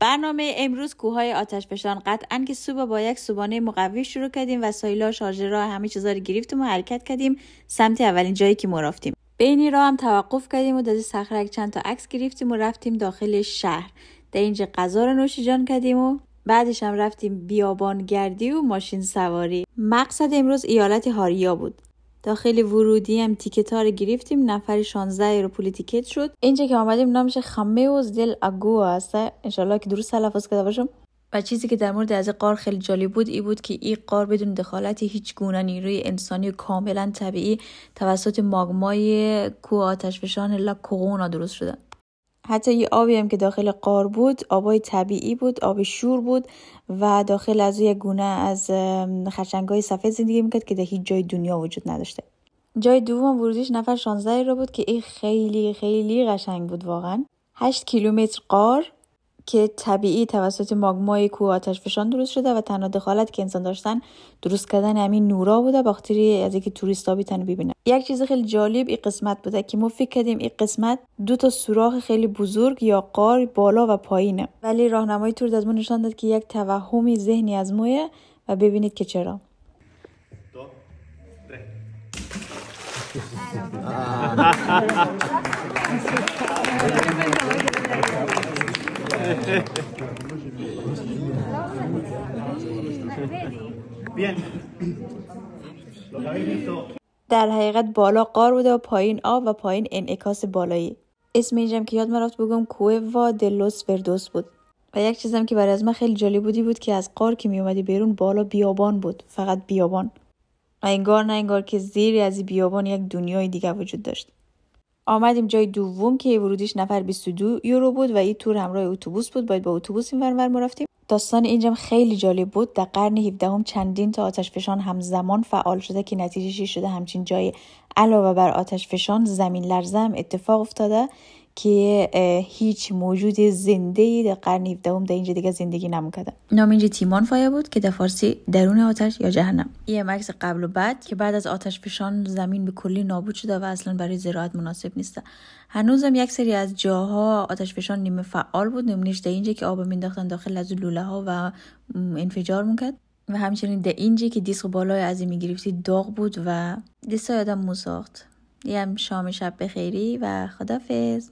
برنامه امروز کوههای آتشفشان. قطعاً که صبح با یک صبحانه مقوی شروع کردیم، وسایل‌ها، شارژرها، همه چیزا رو گرفتیم و حرکت کردیم سمت اولین جایی که ما رفتیم. بین راه هم توقف کردیم و از صخره چند تا عکس گرفتیم و رفتیم داخل شهر. در اینجا غذا رو نوشیجان کردیم و بعدش هم رفتیم بیابان گردی و ماشین سواری. مقصد امروز ایالت هاریا بود. داخل ورودی هم تیکت‌ها رو گرفتیم، نفر 16 رو پول تیکت شد. اینجا که آمدیم نامش خمیوز دل اگوا است، انشالله که درست تلفظ کرده باشم. و چیزی که در مورد از غار خیلی جالب بود این بود که این غار بدون دخالت هیچ گونه نیروی انسانی و کاملا طبیعی توسط ماگمای کوه آتشفشان لا کورونا درست شده. حتی یه آبی هم که داخل غار بود آبای طبیعی بود، آب شور بود و داخل از یک گونه از خرچنگ‌های سفید زندگی میکرد که در هیچ جای دنیا وجود نداشته. جای دوم ورودیش نفر 16 رو بود که این خیلی خیلی قشنگ بود واقعا. 8 کیلومتر غار که طبیعی توسط ماگمای کوه آتشفشان درست شده و تنها دخالت که انسان داشتن درست کردن همین نورا بوده به خاطر از اینکه توریستا بتونن ببینن. یک چیز خیلی جالب این قسمت بوده که ما فکر کردیم این قسمت 2 سوراخ خیلی بزرگ یا غار بالا و پایینه، ولی راهنمای تور دادمون نشان داد که یک توهمی ذهنی از مایه و ببینید که چرا. در حقیقت بالا غار بوده و پایین آب و پایین انعکاس بالایی. اسم اینجام که یاد رفت بگم کوئوا د لوس وردوس بود. و یک چیزم که برای از من خیلی جالب بود که از غار که می اومدی بیرون بالا بیابان بود، فقط بیابان. انگار که زیر از بیابان یک دنیای دیگه وجود داشت. آمدیم جای دوم که ورودیش نفر 22 یورو بود و این تور همراه اتوبوس بود، باید با اتوبوس این ور ما رفتیم. داستان اینجام خیلی جالب بود. در قرن 17 چندین تا آتشفشان همزمان فعال شده که نتیجهش شده همچین جای علاوه بر آتشفشان زمین لرزه هم اتفاق افتاده که هیچ موجود زنده‌ای در قرن 17 در اینجا دیگه زندگی نمی‌کرده. نام اینجا تیمان فایه بود که در فارسی درون آتش یا جهنم. این عکس قبل و بعد که بعد از آتشفشان زمین به کلی نابود شده و اصلا برای زراعت مناسب نیست. هنوزم یک سری از جاها آتشفشان نیمه فعال بود، نمونهش در اینجا که آب مینداختن داخل از لوله ها و انفجار میکرد و همچنین در اینجا که دیسک بالای از این میگرفتی داغ بود و دستا یادم موساخت. شام شب بخیری و خدافظ.